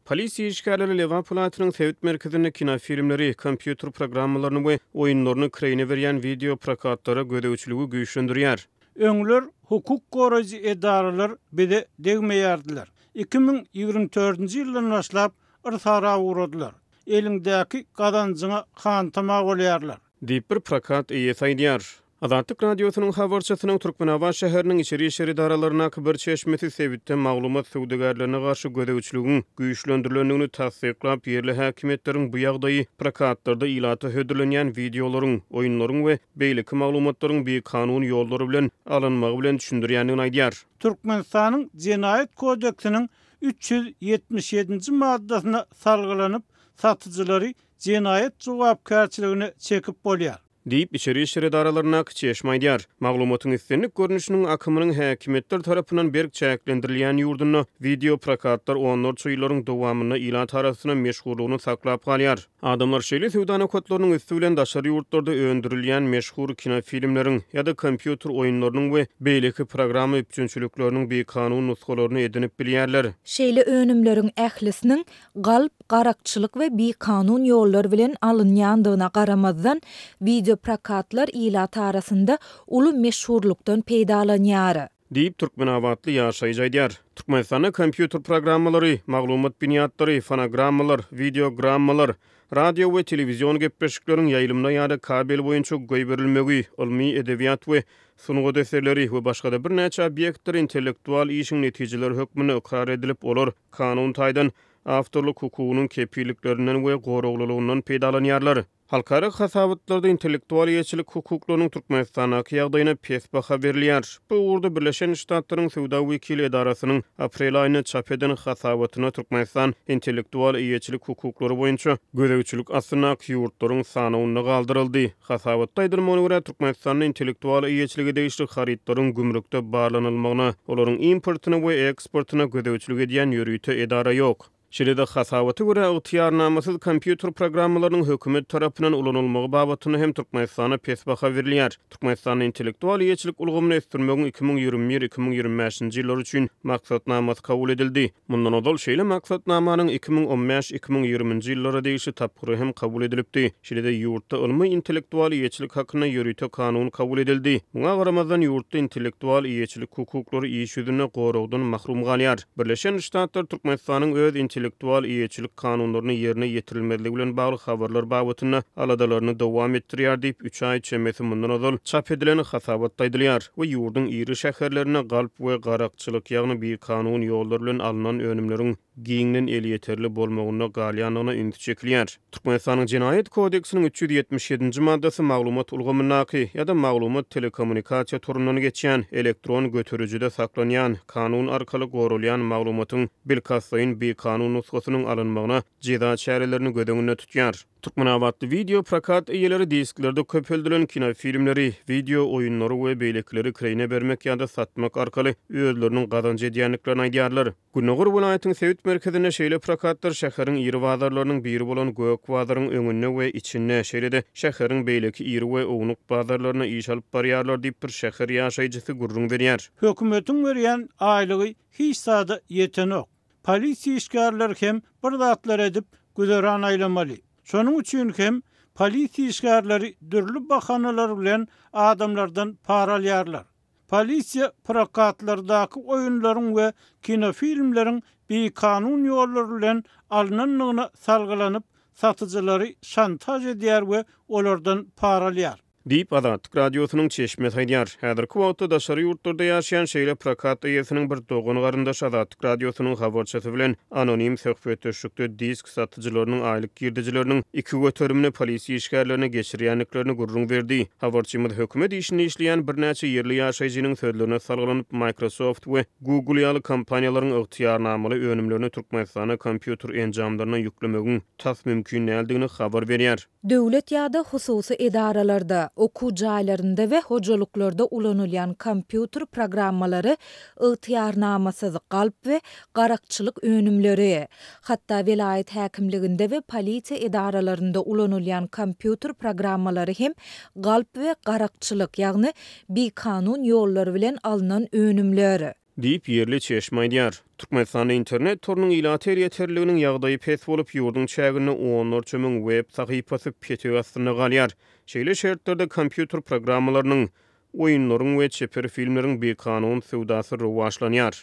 Polisiya işgärleri Liverpool atynyň Sewit merkezinde kinofilmleri, kompýuter programmalaryny we oýunlaryny kireyne berýän video prokatlara gödäwçiligi güýçlendirýär. Öňler hukuk goraýjy edaralar bide degmeýärdiler. 2024-nji ýyldan başlap ırsara uğradylar. Elindäki gazanjyňa hantama bolýarlar. Diýip bir prokat eýesi aýdýar. Azatlyk radiosynyň habarçysynyň Türkmenabat şäheriniň içeri işleri idaralarına bir çeşmesi Sewitde maglumat söwdegärlerine garşy gödäwçiligiň güýçlendirilýändigini tasdiklap ýerli häkimetleriň bu ýagdaýy prokatlarda ilata hödürlenýän videolaryň, oýunlaryň we beýleki maglumatlaryň bir kanun ýollary bilen alınmagy bilen düşündirýändigini aýdýar. Türkmenistanyň Jenaýat kodeksiniň 377-nji maddasyna salgylanyp satyjylary jenaýat jogapkärçiligine çekip bolýar. Diýip içeri işleri idaralarına çeşme aýdýar. Maglumatyň üstünlik görnüşiniň akymynyň häkimetler tarapyndan berk çäklendirilýän ýurduny video prokatlar onlar çyýlaryň dowamyna ilat arasyna meşhurlygyny saklap galýar. Adamlar şeýle sewda kodlarynyň üstü bilen daşary ýurtlarda öndürilýän meşhur kinofilmleriň ýa-da kompýuter oýunlarynyň we beýleki programma üçinçilikleriniň bir kanun nuskalaryny edinip bilýärler. Şeýle önümleriň ählisiniň galp, garakçylyk we bir kanun ýolları bilen alınýandygyna garamazdan video prokatlar ilat arasında uly meşhurlukdan peýdalanýar. Diýip Türkmenabatly ýaşaýjy aýdýar. Türkmenistanda kompýuter programmalary, maglumat biniatlary, fonogrammalar, videogrammalar, radio we telewizion gepleşikleriň ýaýlymyna ýa-da kabel boýunça goýberilmegi, ilmi edebiýat we sunugy deserleri we başga bir näçe obýektler intellektual işiň netijeleri hökmüne ikrar edilip olar kanun taýdan awtorluk hukugynyň kepiliklerinden we goraglylygynyň peýdalanýarlar. Halkara hasabatlarda intellektual ýetçilik hukuklarynyň Türkmenistanaky ýagdaýyna pes baha berilýär. Bu urda Birleşen Ştatlaryň Sewda Wekili edarasynyň aprel aýyna çap eden hasabatyna Türkmenistan intellektual ýetçilik hukuklary boýunça gödäwçilik asynak ýurtlaryň sanawyna galdyryldy. Hasabatda aýdylmagyna görä Türkmenistanyň intellektual ýetçiligi değişli haritlaryň gümrükde barlanylmagyna, olaryň importyna we eksportyna gödäwçilik edýän ýörüýte edara ýok. Şeýle-de hasabaty görä ygtyýarnamasyz kompýuter programmalarynyň hökümet tarapyndan ulanylmagy babatyna hem Türkmenistana pes baha berilýär. Türkmenistanyň intellektual ýetçilik ulgamyny ösdürmegiň 2021-2025-nji ýyllar üçin maksatnamasy kabul edildi. Mundan odal şeýle maksatnamanyň 2015-2020-nji ýyllara değişli tapgyry hem kabul edilipdi. Şeýle-de ýurtda ilmi intellektual ýetçilik hakyna ýörüýte kanun kabul edildi. Muňa garamazdan ýurtda intellektual ýetçilik hukuklary iş ýüzüne goragdan mahrum galýar. Birleşen Ştatlar Türkmenistanyň öz intellektual ýetçilik kanunlaryny ýerine ýetirilmezligi bilen bagly habarlar babatyna aladalaryny dowam etdirýär diýip 3 aý çemesi mundan ozal çap edilen hasabatda aýdylýar we ýurdun iri şäherlerine galp we garakçylyk ýagny bir kanun ýollary bilen alynan önümleriň giňden el ýeterli bolmagyna galýanyna ünsü çekilýär. Türkmenistanyň Jenaýat kodeksiniň 377-nji maddasy maglumat ulgamynaky ýa-da maglumat telekommunikasiýa turundan geçýän elektron götürüjide saklanýan kanun arkaly gorulýan maglumatyň bilkasaýyn bir kanun nusgasynyň alınmagyna jeda çärelerini gödeňine tutýar. Türkmenabatly video prokat eýeleri disklerde köpeldilen kinofilmleri, video oýunlary we beýlekleri kireyne bermek ýa-da satmak arkaly özleriniň gazanjy edýänliklerini aýdýarlar. Günnägur welaýatyň Sewit merkezinde şeýle prokatlar şäheriň iri bazarlarynyň biri bolan Gök bazaryň öňüne we içine, şeýle-de şäheriň beýleki iri we oňluk bazarlaryna iş alyp barýarlar diýip bir şäher ýaşaýjysy gurrun berýär. Hökümetiň berýän aýlygy hiç sada ýetenok. Polisiýa işgärleri hem bir zatlar edip güzeran aýlamaly. Şonuň üçin hem polisiýa işgärleri dürli bahanalar bilen adamlardan para alýarlar. Polisiýa prokatlardaky oýunlaryň we kinofilmleriň bir kanun ýollary bilen alynanlygyna salgylanyp satyjylary şantaj edýär we olardan para alýar. Diýip Azatlyk radiosynyň çeşme aýdýar. Häzirki wagtda daşary ýurtlarda ýaşaýan şeýle prokat eýesiniň bir dogany garyndaş Azatlyk radiosynyň habarçysy bilen anonim söhbetleşikde disk satyjylarynyň aýlyk girdijileriniň iki götürümini polisiýa işgärlerine geçirýänliklerini gurrun berdi. Habarçymyz hökümet işini işleýän bir näçe ýerli ýaşaýjynyň sözlerine salgylanyp Microsoft we Google ýaly kompaniýalaryň ygtyýarnamaly önümlerini Türkmenistana kompýuter enjamlaryna ýüklemegiň tas mümkin näldigi habar berýär. Döwlet ýa-da hususy edaralarda, okuw jaýlarynda we hojalyklarda ulanylýan kompýuter programmalary ygtyýarnamasyz galp we garakçylyk önümleri, hatda vilayet häkimliginde we polisiýa edaralarynda ulanylýan kompýuter programmalary hem galp we garakçylyk ýagny bir kanun ýollary bilen alynan önümleri. diýip yerli çeşmeýdýar. Türkmenistan internet torunyň ilater ýeterliginiň ýagdaýy pes bolup ýurdun çägine 14 müň web sahypasy petýä astyna galýar. Şeýle şertlerde kompýuter programmalarynyň, oýunlaryň we çeper filmleriň bekanun sowdasy rowaşlanýar.